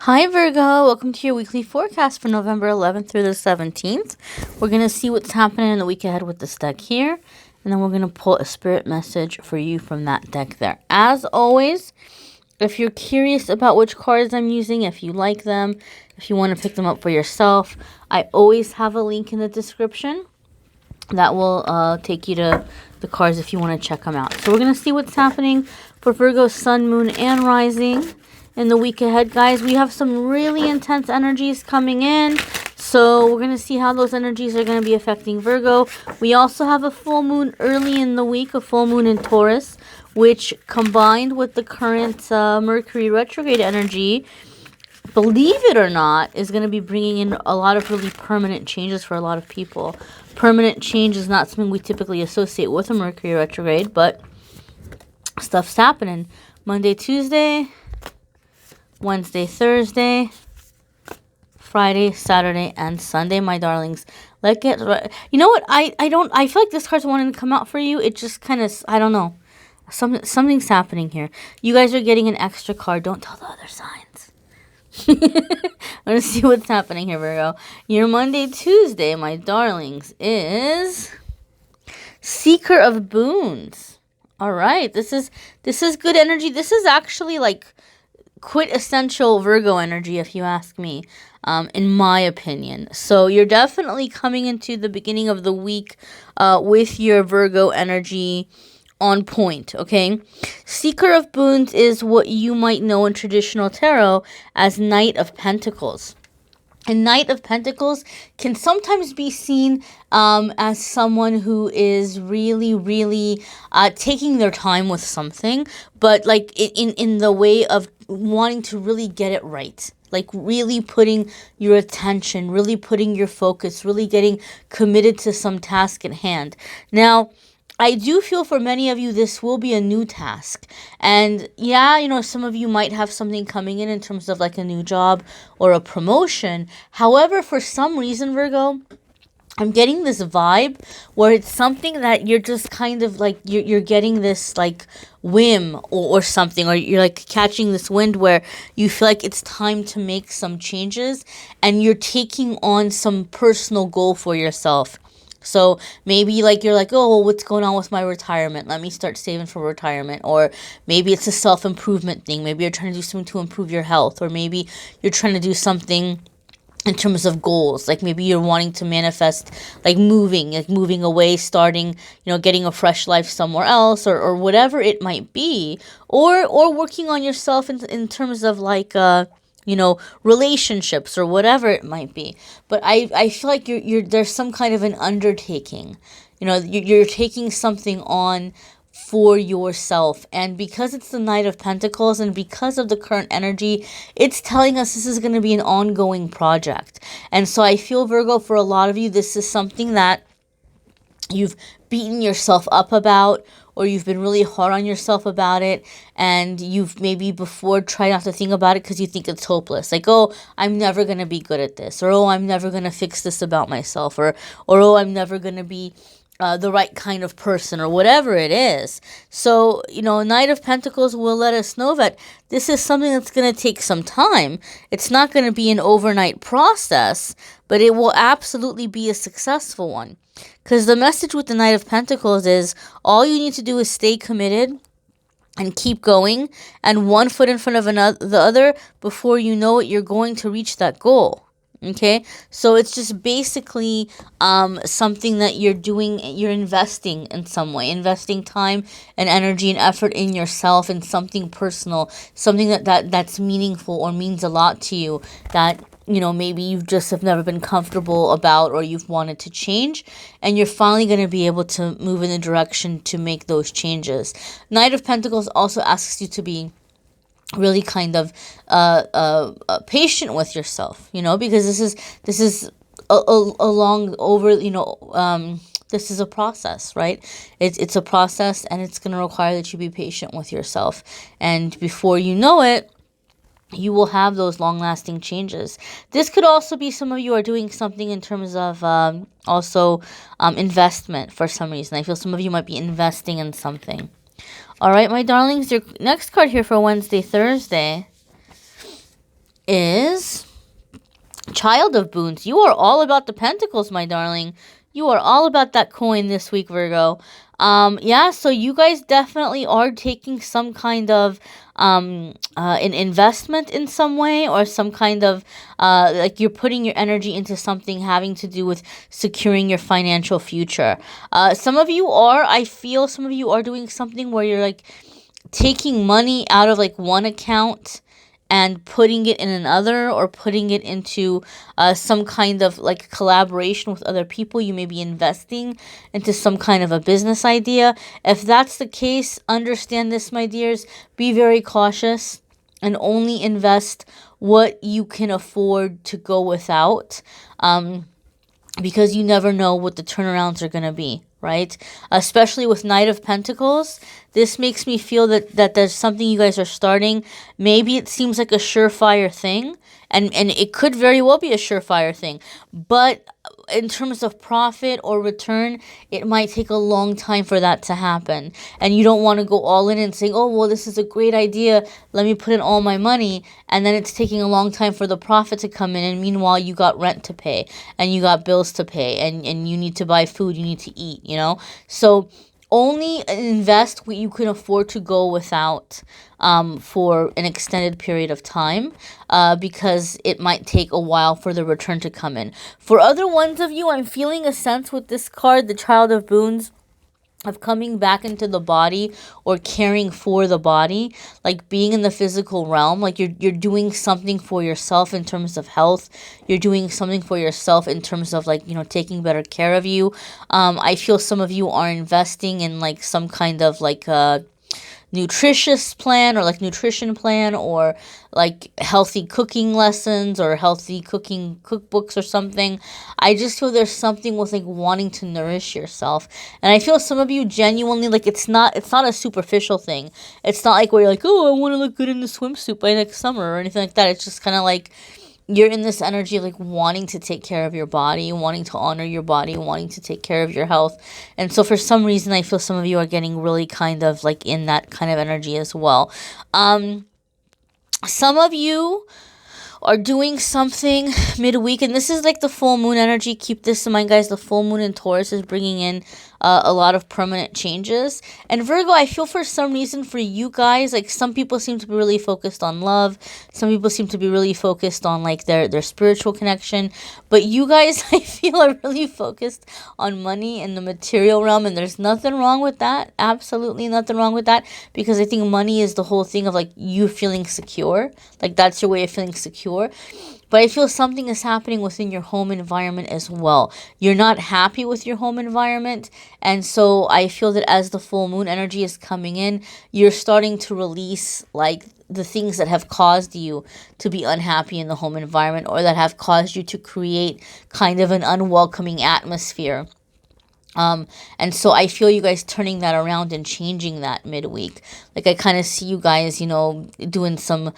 Hi Virgo, welcome to your weekly forecast for November 11th through the 17th. We're going to see what's happening in the week ahead with this deck here, and then we're going to pull a spirit message for you from that deck there. As always, if you're curious about which cards I'm using, if you like them, if you want to pick them up for yourself, I always have a link in the description that will take you to the cards if you want to check them out. So we're going to see what's happening for Virgo, Sun, Moon, and Rising in the week ahead, guys. We have some really intense energies coming in, so we're going to see how those energies are going to be affecting Virgo. We also have a full moon early in the week, a full moon in Taurus, which combined with the current Mercury retrograde energy, believe it or not, is going to be bringing in a lot of really permanent changes for a lot of people. Permanent change is not something we typically associate with a Mercury retrograde, but stuff's happening. Monday, Tuesday, Wednesday, Thursday, Friday, Saturday, and Sunday, my darlings. Let's get right. You know what? I feel like this card's wanting to come out for you. It just kind of, I don't know. Something's happening here. You guys are getting an extra card. Don't tell the other signs. Let's see what's happening here, Virgo. Your Monday, Tuesday, my darlings, is Seeker of Boons. All right. This is good energy. This is actually like quintessential Virgo energy, if you ask me, in my opinion. So you're definitely coming into the beginning of the week with your Virgo energy on point, okay? Seeker of Boons is what you might know in traditional tarot as Knight of Pentacles. And Knight of Pentacles can sometimes be seen as someone who is really taking their time with something, but like in the way of wanting to really get it right. Like really putting your attention, really putting your focus, really getting committed to some task at hand. Now, I do feel for many of you, this will be a new task. And yeah, you know, some of you might have something coming in terms of like a new job or a promotion. However, for some reason, Virgo, I'm getting this vibe where it's something that you're just kind of like, you're getting this like whim or something, or you're like catching this wind where you feel like it's time to make some changes and you're taking on some personal goal for yourself. So maybe like you're like, oh, well, what's going on with my retirement? Let me start saving for retirement. Or maybe it's a self-improvement thing. Maybe you're trying to do something to improve your health. Or maybe you're trying to do something in terms of goals. Like maybe you're wanting to manifest like moving away, starting, you know, getting a fresh life somewhere else, or whatever it might be. Or working on yourself in terms of like you know, relationships or whatever it might be. But I feel like you're there's some kind of an undertaking. You know, you're taking something on for yourself. And because it's the Knight of Pentacles and because of the current energy, it's telling us this is going to be an ongoing project. And so I feel, Virgo, for a lot of you, this is something that you've beaten yourself up about, or you've been really hard on yourself about it, and you've maybe before tried not to think about it because you think it's hopeless. Like, oh, I'm never going to be good at this, or oh, I'm never going to fix this about myself, or oh, I'm never going to be the right kind of person, or whatever it is. So, you know, Knight of Pentacles will let us know that this is something that's going to take some time. It's not going to be an overnight process, but it will absolutely be a successful one. Because the message with the Knight of Pentacles is all you need to do is stay committed and keep going, and one foot in front of the other. Before you know it, you're going to reach that goal. Okay, so it's just basically something that you're doing. You're investing in some way, investing time and energy and effort in yourself, in something personal, something that's meaningful or means a lot to you, that, you know, maybe you just have never been comfortable about, or you've wanted to change, and you're finally going to be able to move in the direction to make those changes. Knight of Pentacles also asks you to be really kind of patient with yourself, you know, because this is a long over, you know, this is a process, right? It's a process, and it's going to require that you be patient with yourself, and before you know it, you will have those long-lasting changes. This could also be some of you are doing something in terms of also investment for some reason. I feel some of you might be investing in something. All right, my darlings, your next card here for Wednesday, Thursday is Child of Boons. You are all about the pentacles, my darling. You are all about that coin this week, Virgo. Yeah, so you guys definitely are taking some kind of an investment in some way, or some kind of like you're putting your energy into something having to do with securing your financial future. Some of you are, I feel some of you are doing something where you're like taking money out of like one account and putting it in another, or putting it into some kind of like collaboration with other people. You may be investing into some kind of a business idea. If that's the case, understand this, my dears. Be very cautious and only invest what you can afford to go without, because you never know what the turnarounds are going to be, right? Especially with Knight of Pentacles. This makes me feel that there's something you guys are starting. Maybe it seems like a surefire thing, and it could very well be a surefire thing. But in terms of profit or return, it might take a long time for that to happen. And you don't want to go all in and say, oh, well, this is a great idea, let me put in all my money. And then it's taking a long time for the profit to come in. And meanwhile, you got rent to pay, and you got bills to pay, and you need to buy food, you need to eat, you know? So only invest what you can afford to go without for an extended period of time, because it might take a while for the return to come in. For other ones of you, I'm feeling a sense with this card, the Child of Boons, of coming back into the body, or caring for the body, like being in the physical realm. Like you're doing something for yourself in terms of health. You're doing something for yourself in terms of like, you know, taking better care of you. I feel some of you are investing in like some kind of like nutritious plan, or like nutrition plan, or like healthy cooking lessons, or healthy cooking cookbooks or something. I just feel there's something with like wanting to nourish yourself. And I feel some of you genuinely, like it's not a superficial thing. It's not like where you're like, oh, I want to look good in the swimsuit by next summer or anything like that. It's just kind of like you're in this energy of like wanting to take care of your body, wanting to honor your body, wanting to take care of your health. And so for some reason, I feel some of you are getting really kind of like in that kind of energy as well. Some of you are doing something midweek, and this is like the full moon energy. Keep this in mind, guys. The full moon in Taurus is bringing in a lot of permanent changes. And Virgo, I feel for some reason for you guys, like some people seem to be really focused on love. Some people seem to be really focused on like their spiritual connection. But you guys, I feel, are really focused on money and the material realm. And there's nothing wrong with that. Absolutely nothing wrong with that. Because I think money is the whole thing of like you feeling secure. Like that's your way of feeling secure. But I feel something is happening within your home environment as well. You're not happy with your home environment. And so I feel that as the full moon energy is coming in, you're starting to release like the things that have caused you to be unhappy in the home environment, or that have caused you to create kind of an unwelcoming atmosphere. And so I feel you guys turning that around and changing that midweek. Like I kind of see you guys, you know, doing some,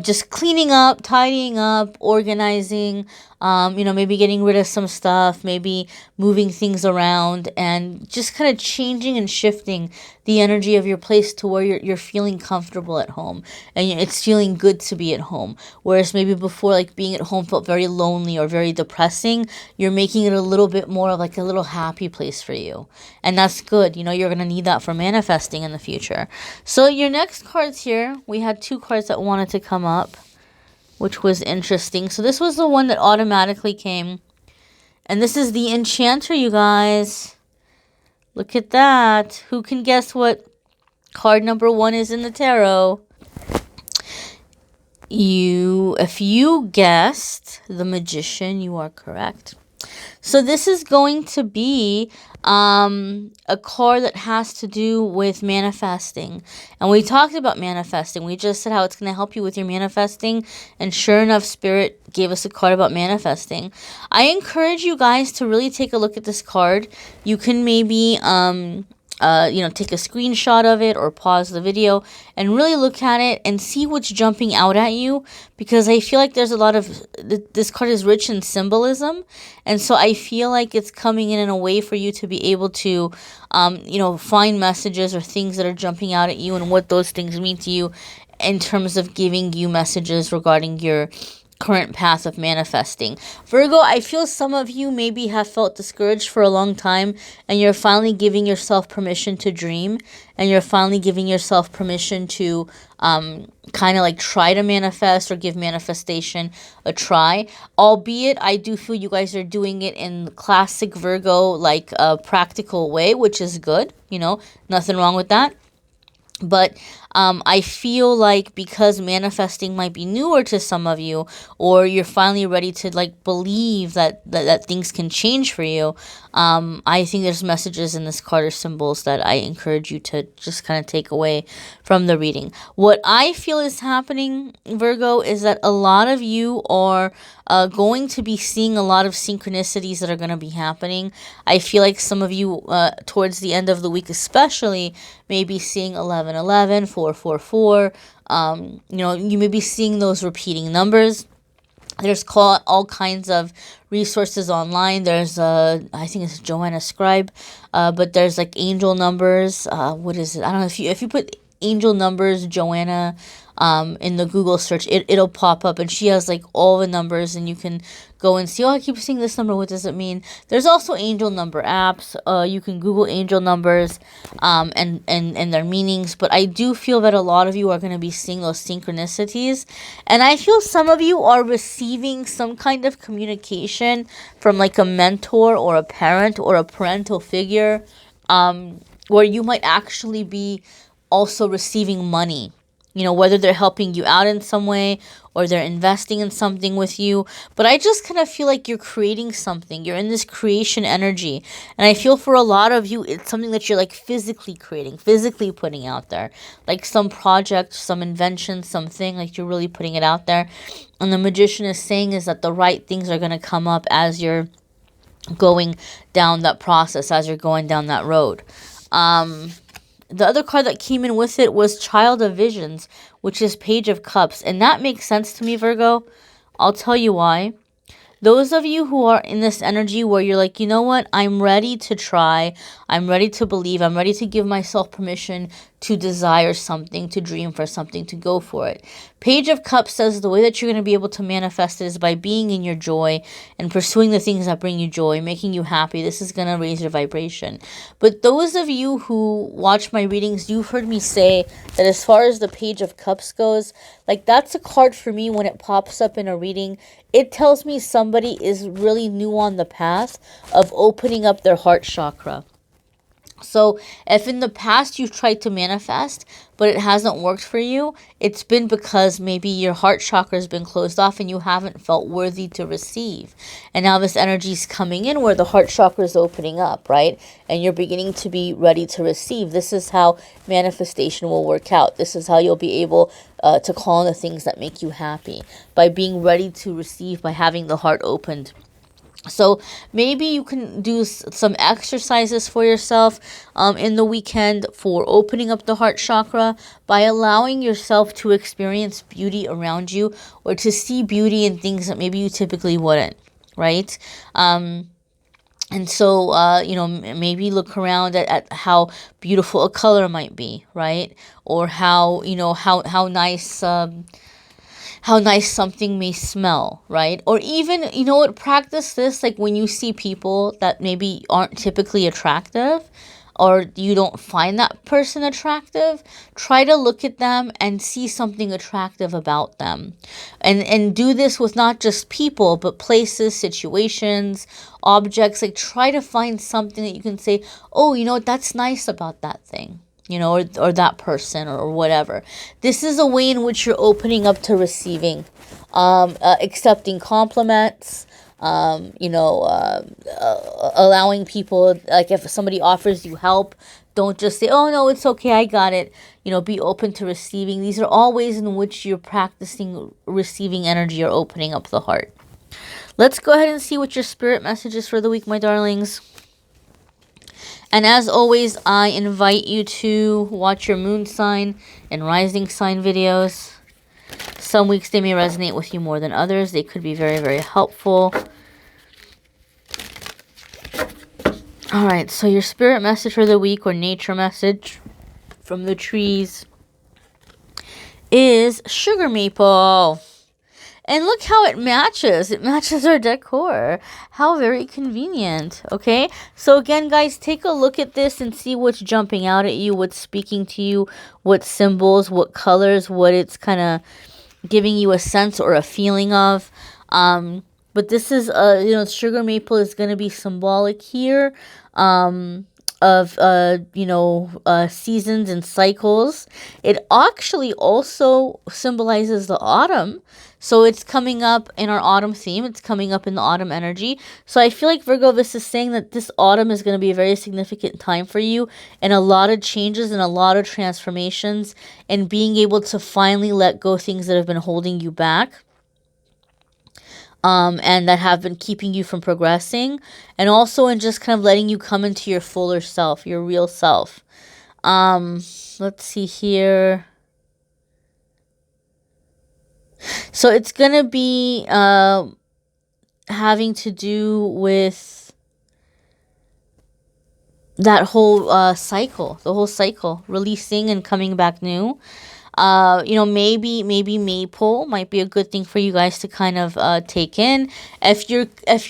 just cleaning up, tidying up, organizing, you know, maybe getting rid of some stuff, maybe moving things around, and just kind of changing and shifting the energy of your place to where you're feeling comfortable at home, and it's feeling good to be at home. Whereas maybe before, like being at home felt very lonely or very depressing, you're making it a little bit more of like a little happy place for you. And that's good. You know, you're going to need that for manifesting in the future. So your next cards here, we had two cards that wanted to come up, which was interesting. So this was the one that automatically came. And this is the Enchanter, you guys. Look at that. Who can guess what card number 1 is in the tarot? If you guessed the Magician, you are correct. So this is going to be a card that has to do with manifesting. And we talked about manifesting. We just said how it's going to help you with your manifesting. And sure enough, Spirit gave us a card about manifesting. I encourage you guys to really take a look at this card. You can maybe take a screenshot of it or pause the video and really look at it and see what's jumping out at you, because I feel like there's a lot of, this card is rich in symbolism, and so I feel like it's coming in a way for you to be able to, find messages or things that are jumping out at you and what those things mean to you. in terms of giving you messages regarding your current path of manifesting. Virgo, I feel some of you maybe have felt discouraged for a long time, and you're finally giving yourself permission to dream, and you're finally giving yourself permission to kind of like try to manifest or give manifestation a try. Albeit, I do feel you guys are doing it in classic Virgo, like a practical way, which is good. You know, nothing wrong with that. But I feel like because manifesting might be newer to some of you, or you're finally ready to like believe that things can change for you, I think there's messages in this card or symbols that I encourage you to just kind of take away from the reading. What I feel is happening, Virgo, is that a lot of you are going to be seeing a lot of synchronicities that are going to be happening. I feel like some of you towards the end of the week especially may be seeing 1111, 444. You know, you may be seeing those repeating numbers. There's all kinds of resources online. There's I think it's Joanna Scribe, but there's like angel numbers. What is it? I don't know, if you put angel numbers Joanna in the Google search, it'll pop up, and she has like all the numbers, and you can go and see, oh, I keep seeing this number, what does it mean? There's also angel number apps. You can Google angel numbers and their meanings. But I do feel that a lot of you are going to be seeing those synchronicities, and I feel some of you are receiving some kind of communication from like a mentor or a parent or a parental figure, where you might actually be also receiving money. You know, whether they're helping you out in some way or they're investing in something with you. But I just kind of feel like you're creating something. You're in this creation energy. And I feel for a lot of you, it's something that you're like physically creating, physically putting out there. Like some project, some invention, something, like you're really putting it out there. And the magician is saying is that the right things are going to come up as you're going down that process, as you're going down that road. The other card that came in with it was Child of Visions, which is Page of Cups. And that makes sense to me, Virgo. I'll tell you why. Those of you who are in this energy where you're like, you know what, I'm ready to try, I'm ready to believe, I'm ready to give myself permission to desire something, to dream for something, to go for it. Page of Cups says the way that you're going to be able to manifest it is by being in your joy and pursuing the things that bring you joy, making you happy. This is going to raise your vibration. But those of you who watch my readings, you've heard me say that as far as the Page of Cups goes, like that's a card for me when it pops up in a reading. It tells me somebody is really new on the path of opening up their heart chakra. So if in the past you've tried to manifest, but it hasn't worked for you, it's been because maybe your heart chakra has been closed off and you haven't felt worthy to receive. And now this energy is coming in where the heart chakra is opening up, right? And you're beginning to be ready to receive. This is how manifestation will work out. This is how you'll be able to call on the things that make you happy, by being ready to receive, by having the heart opened. So maybe you can do some exercises for yourself in the weekend for opening up the heart chakra by allowing yourself to experience beauty around you, or to see beauty in things that maybe you typically wouldn't, right? And so, you know, maybe look around at how beautiful a color might be, right? Or how, you know, how nice... how nice something may smell, right? Or even, you know what, practice this, like when you see people that maybe aren't typically attractive, or you don't find that person attractive, try to look at them and see something attractive about them. And do this with not just people, but places, situations, objects. Like try to find something that you can say, oh, you know what, that's nice about that thing. You know, or that person, or whatever. This is a way in which you're opening up to receiving, accepting compliments, you know, allowing people, like if somebody offers you help, don't just say, oh, no, it's okay, I got it. You know, be open to receiving. These are all ways in which you're practicing receiving energy or opening up the heart. Let's go ahead and see what your spirit message is for the week, my darlings. And as always, I invite you to watch your moon sign and rising sign videos. Some weeks they may resonate with you more than others. They could be very, very helpful. All right, so your spirit message for the week, or nature message from the trees, is sugar maple. And look how it matches. It matches our decor. How very convenient. Okay. So again, guys, take a look at this and see what's jumping out at you, what's speaking to you, what symbols, what colors, what it's kind of giving you a sense or a feeling of. But this is, sugar maple is going to be symbolic here. Of seasons and cycles. It actually also symbolizes the autumn. So it's coming up in our autumn theme. It's coming up in the autumn energy. So I feel like, Virgo, this is saying that this autumn is going to be a very significant time for you, and a lot of changes and a lot of transformations, and being able to finally let go things that have been holding you back. And that have been keeping you from progressing, and also in just kind of letting you come into your fuller self, your real self. Let's see here. So it's going to be having to do with that whole cycle, the whole cycle, releasing and coming back new. Maybe maple might be a good thing for you guys to kind of take in. If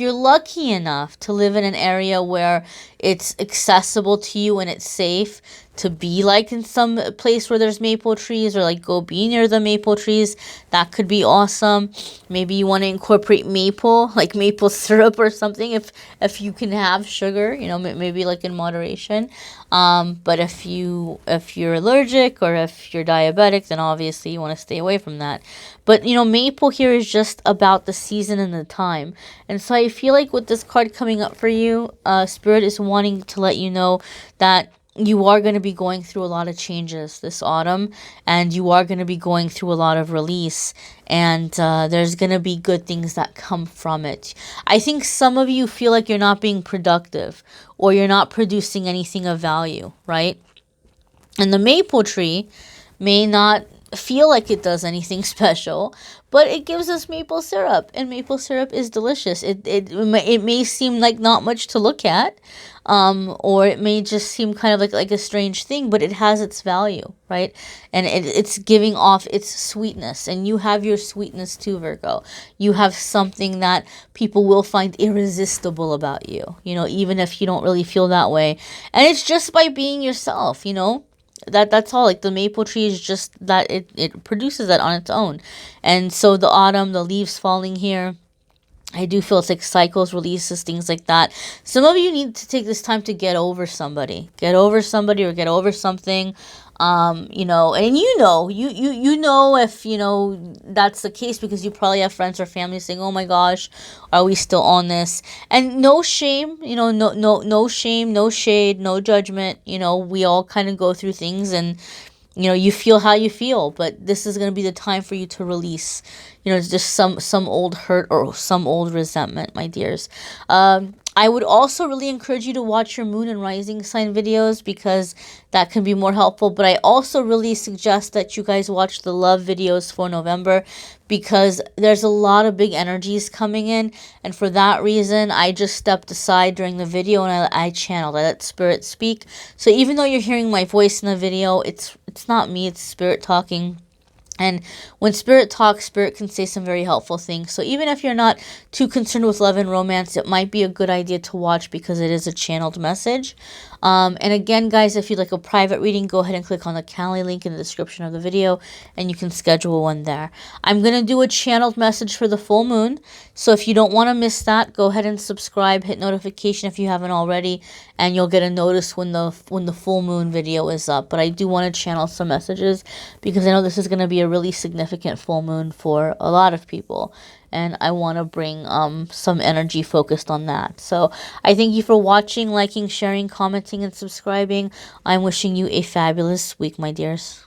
you're lucky enough to live in an area where it's accessible to you and it's safe to be like in some place where there's maple trees, or like go be near the maple trees, that could be awesome. Maybe you want to incorporate maple, like maple syrup or something, if you can have sugar, maybe like in moderation. But if you're allergic or if you're diabetic, then obviously you want to stay away from that. But maple here is just about the season and the time. And so I feel like with this card coming up for you, Spirit is wanting to let you know that you are going to be going through a lot of changes this autumn, and you are going to be going through a lot of release, and there's going to be good things that come from it. I think some of you feel like you're not being productive, or you're not producing anything of value, right? And the maple tree may not feel like it does anything special, but it gives us maple syrup, and maple syrup is delicious. It may seem like not much to look at, or it may just seem kind of like a strange thing, but it has its value, right? And it's giving off its sweetness, and you have your sweetness too, Virgo. You have something that people will find irresistible about you, even if you don't really feel that way. And it's just by being yourself, that's all. Like the maple tree is just that it produces that on its own. And so the autumn, the leaves falling here, I do feel it's like cycles, releases, things like that. Some of you need to take this time to get over somebody, or get over something. And you know if that's the case, because you probably have friends or family saying, oh my gosh, are we still on this? And no shame, no shame, no shade, no judgment. We all kind of go through things, and you feel how you feel, but this is going to be the time for you to release, just some old hurt or some old resentment, my dears. I would also really encourage you to watch your moon and rising sign videos, because that can be more helpful. But I also really suggest that you guys watch the love videos for November, because there's a lot of big energies coming in. And for that reason, I just stepped aside during the video, and I channeled. I let Spirit speak. So even though you're hearing my voice in the video, it's not me, it's Spirit talking. And when Spirit talks, Spirit can say some very helpful things. So even if you're not too concerned with love and romance, it might be a good idea to watch, because it is a channeled message. And again, guys, if you'd like a private reading, go ahead and click on the Calendly link in the description of the video, and you can schedule one there. I'm going to do a channeled message for the full moon. So if you don't want to miss that, go ahead and subscribe, hit notification if you haven't already, and you'll get a notice when the full moon video is up. But I do want to channel some messages, because I know this is going to be a really significant full moon for a lot of people, and I want to bring some energy focused on that. So I thank you for watching, liking, sharing, commenting, and subscribing. I'm wishing you a fabulous week, my dears.